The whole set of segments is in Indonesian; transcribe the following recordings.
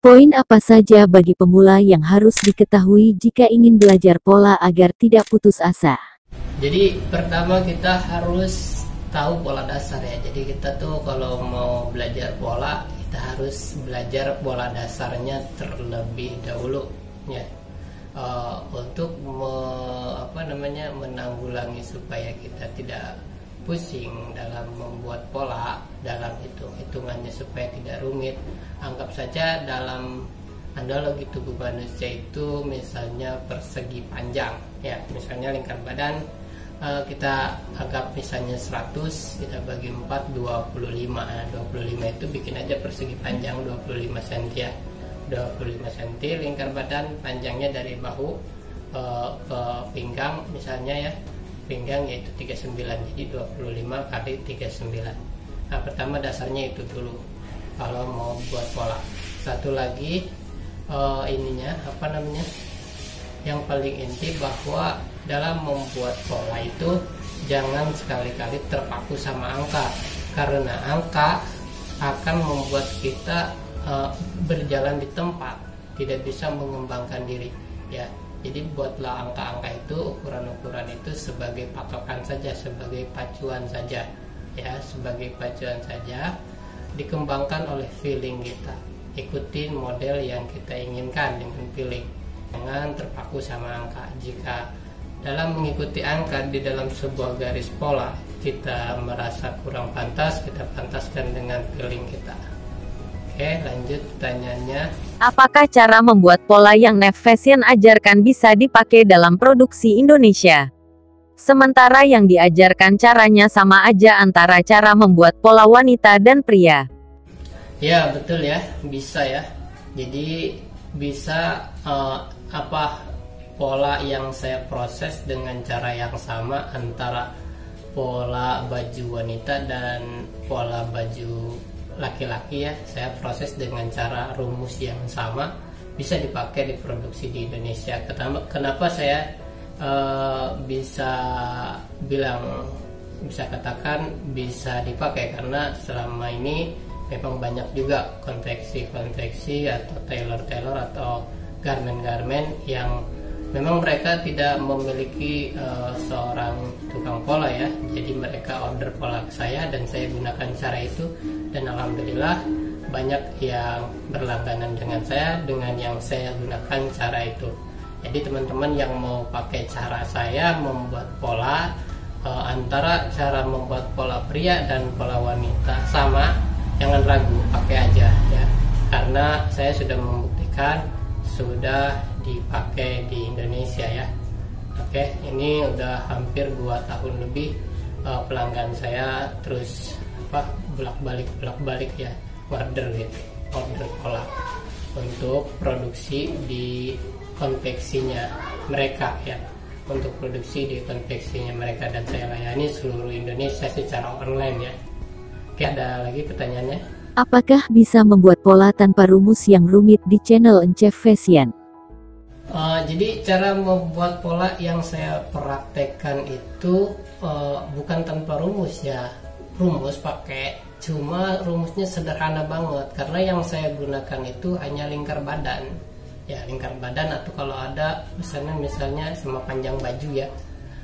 Poin apa saja bagi pemula yang harus diketahui jika ingin belajar pola agar tidak putus asa? Jadi pertama kita harus tahu pola dasar ya. Jadi kita tuh kalau mau belajar pola, kita harus belajar pola dasarnya terlebih dahulu ya. Untuk menanggulangi supaya kita tidak pusing dalam membuat pola, dalam hitungannya supaya tidak rumit. Anggap saja dalam analogi tubuh manusia itu misalnya persegi panjang ya, misalnya lingkar badan kita anggap misalnya 100, kita bagi 4 25. Nah, 25 itu bikin aja persegi panjang 25 cm ya. 25 cm lingkar badan panjangnya dari bahu ke pinggang misalnya ya. Pinggang yaitu 39, jadi 25 kali 39. Nah, pertama dasarnya itu dulu kalau mau buat pola. Satu lagi yang paling inti bahwa dalam membuat pola itu jangan sekali-kali terpaku sama angka, karena angka akan membuat kita berjalan di tempat, tidak bisa mengembangkan diri ya. Jadi buatlah angka-angka itu, ukuran-ukuran itu sebagai patokan saja, sebagai pacuan saja ya, sebagai pacuan saja. Dikembangkan oleh feeling kita, ikutin model yang kita inginkan dengan feeling, jangan terpaku sama angka. Jika dalam mengikuti angka di dalam sebuah garis pola kita merasa kurang pantas, kita pantaskan dengan feeling kita. Oke, lanjut pertanyaannya. Apakah cara membuat pola yang Nev Fashion ajarkan bisa dipakai dalam produksi Indonesia? Sementara yang diajarkan caranya sama aja antara cara membuat pola wanita dan pria. Ya, betul ya, bisa ya. Jadi bisa pola yang saya proses dengan cara yang sama antara pola baju wanita dan pola baju laki-laki ya, saya proses dengan cara rumus yang sama, bisa dipakai di produksi di Indonesia. Kenapa saya bisa katakan bisa dipakai? Karena selama ini memang banyak juga konveksi atau tailor atau garment yang memang mereka tidak memiliki seorang tukang pola ya. Jadi mereka order pola ke saya dan saya gunakan cara itu, dan alhamdulillah banyak yang berlangganan dengan saya dengan yang saya gunakan cara itu. Jadi teman-teman yang mau pakai cara saya membuat pola, antara cara membuat pola pria dan pola wanita sama, jangan ragu, pakai aja ya. Karena saya sudah membuktikan sudah dipakai di Indonesia ya. Oke, ini udah hampir 2 tahun lebih pelanggan saya terus bolak-balik ya order pola untuk produksi di konveksinya mereka ya, untuk produksi di konveksinya mereka, dan saya layani seluruh Indonesia secara online ya. Oke, ada lagi pertanyaannya? Apakah bisa membuat pola tanpa rumus yang rumit di channel Encef Fashion? Jadi cara membuat pola yang saya praktekkan itu bukan tanpa rumus ya, rumus pakai, cuma rumusnya sederhana banget karena yang saya gunakan itu hanya lingkar badan ya, lingkar badan atau kalau ada misalnya sama panjang baju ya.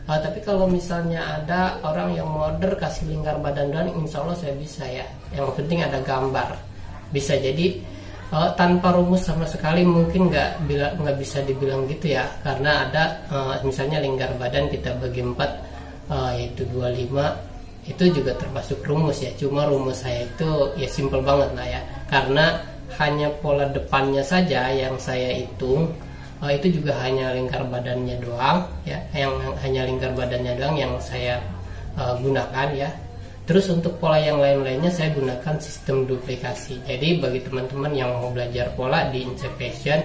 Tapi kalau misalnya ada orang yang mau order kasih lingkar badan doang, insya Allah saya bisa ya, yang penting ada gambar bisa. Jadi tanpa rumus sama sekali mungkin nggak bisa dibilang gitu ya, karena ada misalnya lingkar badan kita bagi 4 yaitu 25, itu juga termasuk rumus ya. Cuma rumus saya itu ya simple banget lah ya, karena hanya pola depannya saja yang saya hitung, itu juga hanya lingkar badannya doang ya, yang hanya lingkar badannya doang yang saya gunakan ya. Terus untuk pola yang lain-lainnya saya gunakan sistem duplikasi. Jadi bagi teman-teman yang mau belajar pola di Encef Fashion,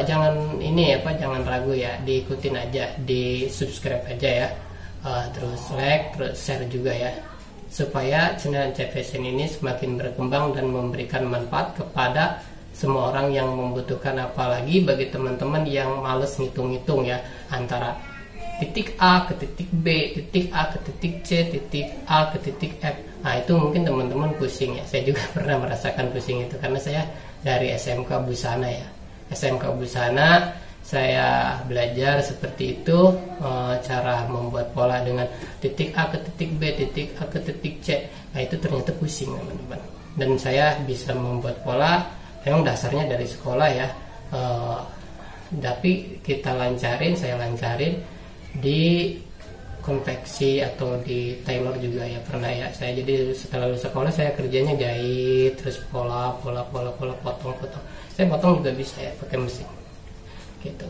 jangan ragu ya, diikutin aja, di subscribe aja ya, terus like, terus share juga ya, supaya channel Encef Fashion ini semakin berkembang dan memberikan manfaat kepada semua orang yang membutuhkan. Apalagi bagi teman-teman yang males ngitung-ngitung ya, antara titik A ke titik B, titik A ke titik C, titik A ke titik F. Nah itu mungkin teman-teman pusing ya, saya juga pernah merasakan pusing itu karena saya dari SMK Busana ya. SMK Busana saya belajar seperti itu, cara membuat pola dengan titik A ke titik B, titik A ke titik C. Nah itu ternyata pusing teman-teman. Dan saya bisa membuat pola, memang dasarnya dari sekolah ya. Tapi saya lancarin di konveksi atau di tailor juga ya pernah ya. Saya jadi setelah lulus sekolah saya kerjanya jahit, terus pola potong. Saya potong juga bisa ya pakai mesin. Gitu.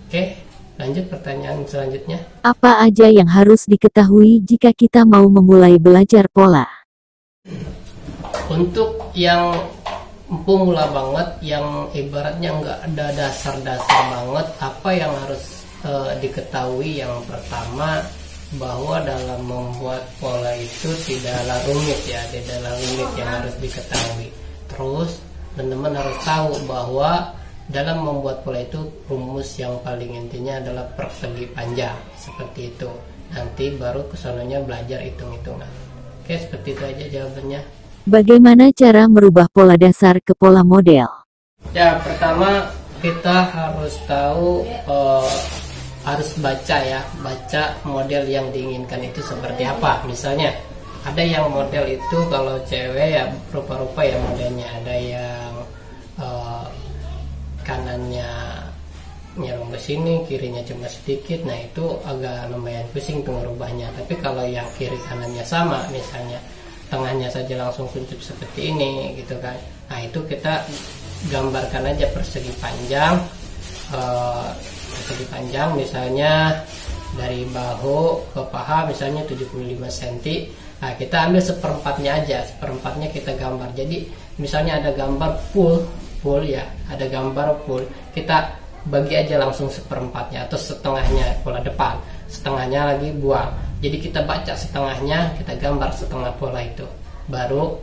Oke, lanjut pertanyaan selanjutnya. Apa aja yang harus diketahui jika kita mau memulai belajar pola? Untuk yang pemula banget, yang ibaratnya nggak ada dasar-dasar banget, apa yang harus diketahui? Yang pertama, bahwa dalam membuat pola itu tidaklah rumit ya, tidaklah rumit yang harus diketahui. Terus teman-teman harus tahu bahwa dalam membuat pola itu rumus yang paling intinya adalah persegi panjang, seperti itu. Nanti baru kesononya belajar hitung-hitungan. Oke, seperti itu aja jawabannya. Bagaimana cara merubah pola dasar ke pola model? Ya, pertama kita harus tahu, harus baca ya, baca model yang diinginkan itu seperti apa. Misalnya ada yang model itu kalau cewek ya rupa-rupa ya modelnya, ada yang kanannya nyelong ke sini, kirinya cuma sedikit. Nah itu agak lumayan pusing tuh ngerubahnya. Tapi kalau yang kiri kanannya sama, misalnya tengahnya saja langsung kuncup seperti ini gitu kan, nah itu kita gambarkan aja persegi panjang. Persegi panjang misalnya dari bahu ke paha misalnya 75 cm. Nah kita ambil seperempatnya aja, seperempatnya kita gambar. Jadi misalnya ada gambar full ya, ada gambar full, kita bagi aja langsung seperempatnya atau setengahnya pola depan, setengahnya lagi buang. Jadi kita baca setengahnya, kita gambar setengah pola itu. Baru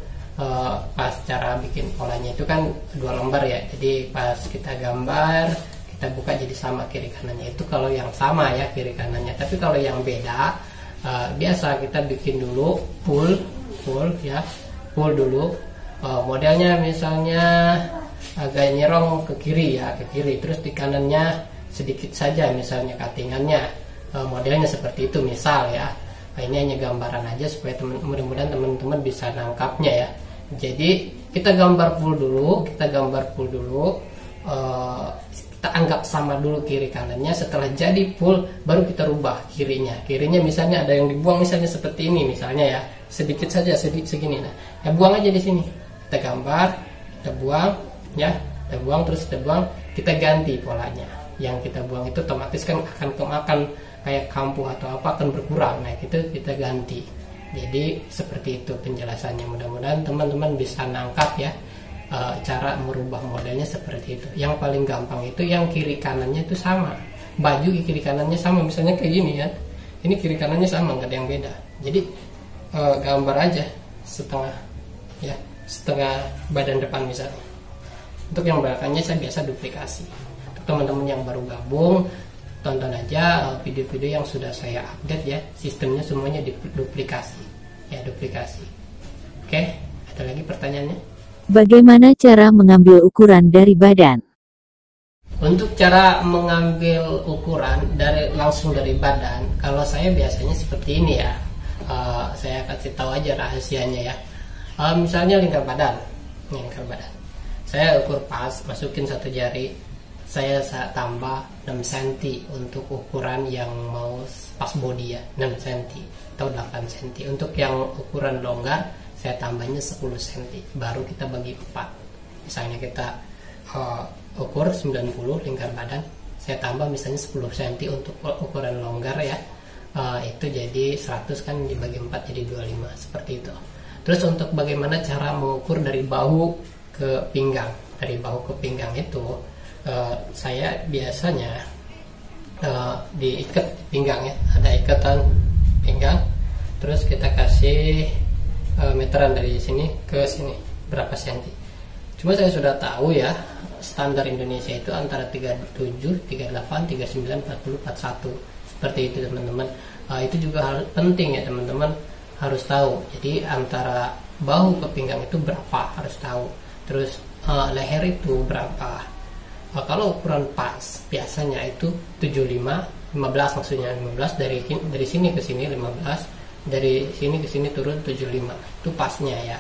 pas cara bikin polanya itu kan 2 lembar ya. Jadi pas kita gambar, kita buka jadi sama kiri kanannya. Itu kalau yang sama ya kiri kanannya. Tapi kalau yang beda, biasa kita bikin dulu full ya, full dulu. Modelnya misalnya agak nyerong ke kiri ya, ke kiri, terus di kanannya sedikit saja misalnya cuttingannya, modelnya seperti itu misal ya. Nah, ini hanya gambaran aja supaya mudah-mudahan teman-teman bisa nangkapnya ya. Jadi kita gambar full dulu, kita anggap sama dulu kiri kanannya. Setelah jadi full baru kita rubah kirinya misalnya ada yang dibuang misalnya seperti ini misalnya ya, sedikit saja segini. Nah ya buang aja di sini, kita gambar, kita buang ya, kita buang, terus kita buang, kita ganti polanya. Yang kita buang itu otomatis kan akan kemakan kayak kampuh atau apa, akan berkurang. Nah itu kita ganti. Jadi seperti itu penjelasannya. Mudah-mudahan teman-teman bisa nangkap ya, cara merubah modelnya seperti itu. Yang paling gampang itu yang kiri kanannya itu sama, baju kiri kanannya sama, misalnya kayak gini ya, ini kiri kanannya sama, nggak ada yang beda. Jadi gambar aja setengah ya, setengah badan depan misalnya. Untuk yang belakangnya saya biasa duplikasi. Untuk teman-teman yang baru gabung, tonton aja video-video yang sudah saya update ya. Sistemnya semuanya duplikasi ya, duplikasi. Oke, ada lagi pertanyaannya? Bagaimana cara mengambil ukuran dari badan? Untuk cara mengambil ukuran langsung dari badan, kalau saya biasanya seperti ini ya. Saya kasih tahu aja rahasianya ya. Misalnya lingkar badan. Saya ukur pas, masukin 1 jari, saya tambah 6 cm untuk ukuran yang mau pas body ya, 6 cm atau 8 cm. Untuk yang ukuran longgar, saya tambahnya 10 cm, baru kita bagi 4. Misalnya kita ukur 90 lingkar badan, saya tambah misalnya 10 cm untuk ukuran longgar ya, itu jadi 100 kan dibagi 4 jadi 25, seperti itu. Terus untuk bagaimana cara mengukur dari bahu ke pinggang, dari bahu ke pinggang itu saya biasanya diikat pinggang ya, ada ikatan pinggang, terus kita kasih meteran dari sini ke sini berapa senti. Cuma saya sudah tahu ya, standar Indonesia itu antara 37, 38, 39, 40, 41 seperti itu teman-teman. Itu juga hal penting ya teman-teman, harus tahu. Jadi antara bahu ke pinggang itu berapa harus tahu. Terus leher itu berapa. Kalau ukuran pas biasanya itu 75, 15 maksudnya 15 dari sini ke sini 15, dari sini ke sini turun 75, itu pasnya ya.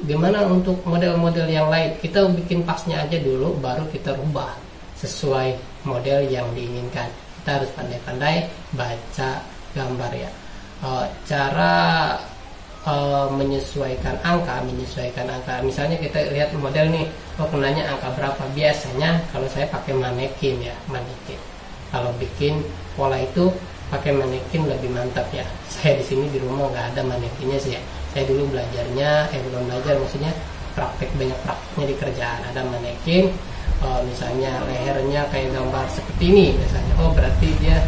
Gimana untuk model-model yang lain? Kita bikin pasnya aja dulu, baru kita rubah sesuai model yang diinginkan. Kita harus pandai-pandai baca gambar ya. Cara menyesuaikan angka, misalnya kita lihat model nih, kenanya angka berapa. Biasanya kalau saya pakai manekin ya, kalau bikin pola itu pakai manekin lebih mantap ya. Saya di sini di rumah nggak ada manekinnya sih ya. Saya dulu belajarnya, belum belajar maksudnya banyak prakteknya di kerjaan, ada manekin. Misalnya lehernya kayak gambar seperti ini misalnya, berarti dia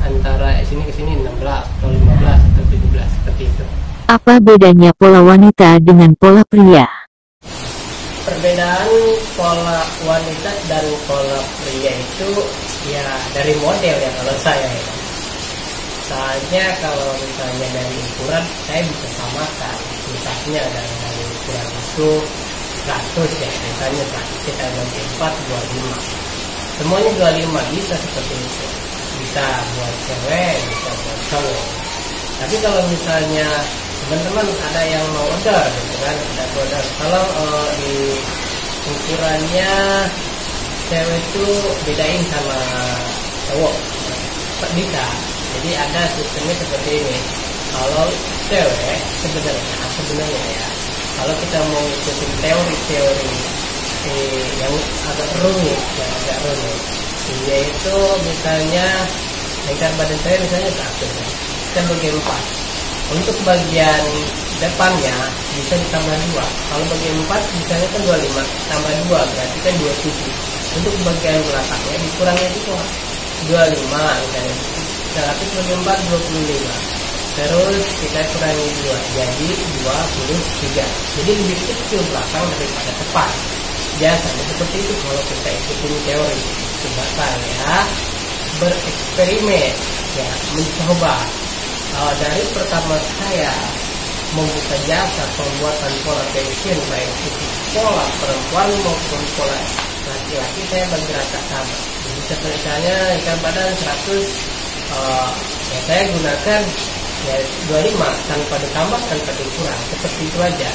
antara sini ke sini 16 atau 15 atau 17 seperti itu. Apa bedanya pola wanita dengan pola pria? Perbedaan pola wanita dan pola pria itu ya dari model ya kalau saya ya. Soalnya kalau misalnya dari ukuran saya bisa samakan. Misalnya dari ukuran itu 100 ya, misalnya kita bagi 4, 25. Semuanya 25 bisa seperti itu. Bisa buat cewek, bisa buat cowok. Tapi kalau misalnya teman-teman ada yang mau order gitu kan, kalau di ukurannya cewek itu bedain sama cowok bisa. Jadi ada sistemnya seperti ini. Kalau cewek sebenarnya ya, kalau kita mau ikutin teori yang agak rumit, yaitu misalnya lingkar badan saya misalnya 1, kita bagi 4. Untuk bagian depannya bisa ditambah 2. Kalau bagian 4 misalnya kan 25, tambah 2 berarti kan 27. Untuk bagian belakangnya dikurangnya itu 25 misalnya. Tapi bagi 4 25. Terus kita kurangi 2 jadi 23. Jadi lebih kecil belakang daripada depan. Biasanya seperti itu kalau kita ikutin teori. Coba saya bereksperimen ya, mencoba. Dari pertama saya membuka jasa pembuatan pola pensiun, baik itu pola perempuan maupun pola laki-laki, saya bagi rata sama. Jadi seperti misalnya ikan badan 100, ya saya gunakan ya 25 tanpa ditambah, tanpa dikurang, seperti itu aja.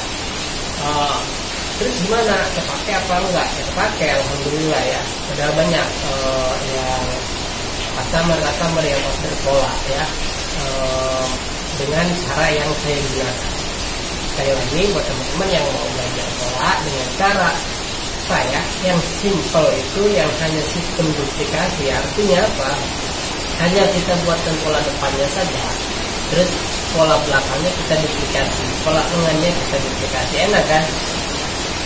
Terus gimana? Terpakai apa enggak? Ya terpakai, alhamdulillah ya. Udah banyak yang customer yang order pola ya. Dengan cara yang saya gunakan. Sekali lagi buat teman-teman yang mau belajar pola dengan cara saya yang simple itu, yang hanya sistem duplikasi. Artinya apa? Hanya kita buatkan pola depannya saja, terus pola belakangnya kita duplikasi, pola lengannya kita duplikasi. Enak kan?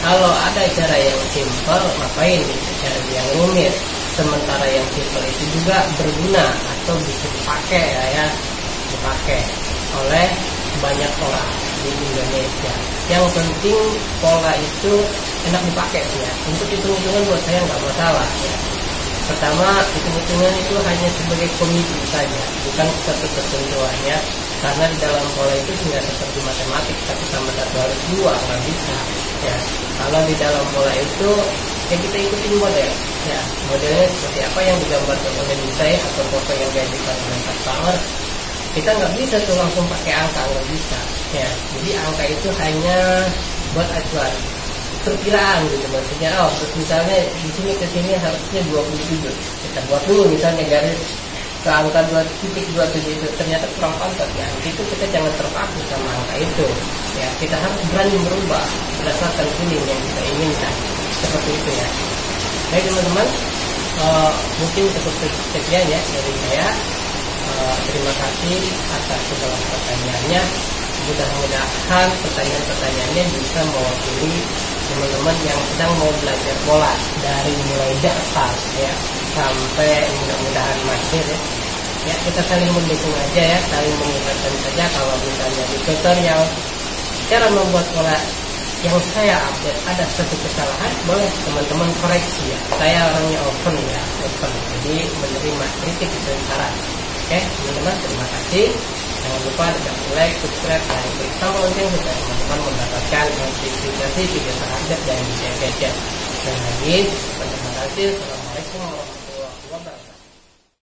Kalau ada cara yang simple, ngapain cara yang rumit? Sementara yang simple itu juga berguna atau bisa dipakai oleh banyak orang di Indonesia. Yang penting pola itu enak dipakai ya. Untuk hitung-hitungan buat saya nggak masalah ya. Pertama, hitung-hitungan itu hanya sebagai komisi saja, bukan satu ketentuan ya. Karena di dalam pola itu tidak seperti matematik, 1+1=2 nggak bisa ya. Kalau di dalam pola itu ya kita ikutin model ya, modelnya seperti apa yang digambarkan oleh desain atau foto yang diajukan oleh customer. Kita nggak bisa tuh langsung pakai angka, nggak bisa ya. Jadi angka itu hanya buat acuan, perkiraan gitu maksudnya. Misalnya di sini ke sini harusnya 27, kita buat dulu misalnya garis ke angka 2.27 itu, ternyata kurang pantas ya. Itu kita jangan terpaku sama angka itu ya. Kita harus berani berubah berdasarkan feeling yang kita inginkan, seperti itu ya. Baik teman-teman, mungkin cukup sekian ya dari saya. Terima kasih atas segala pertanyaannya. Mudah-mudahan pertanyaan-pertanyaannya bisa mewakili teman-teman yang sedang mau belajar pola dari mulai dasar ya sampai mudah-mudahan mahir ya. Ya, kita saling mendukung aja ya, saling mengingatkan saja. Kalau misalnya di tutorial cara membuat pola yang saya update ada satu kesalahan, boleh teman-teman koreksi ya. Saya orangnya open ya, open. Jadi menerima kritik dan saran. Oke teman-teman, terima kasih. Jangan lupa tekan like, subscribe, dan klik tombol lonceng supaya teman-teman mendapatkan notifikasi video terupdate dari Media Gadget. Dan lagi, terima kasih. Assalamualaikum warahmatullahi wabarakatuh.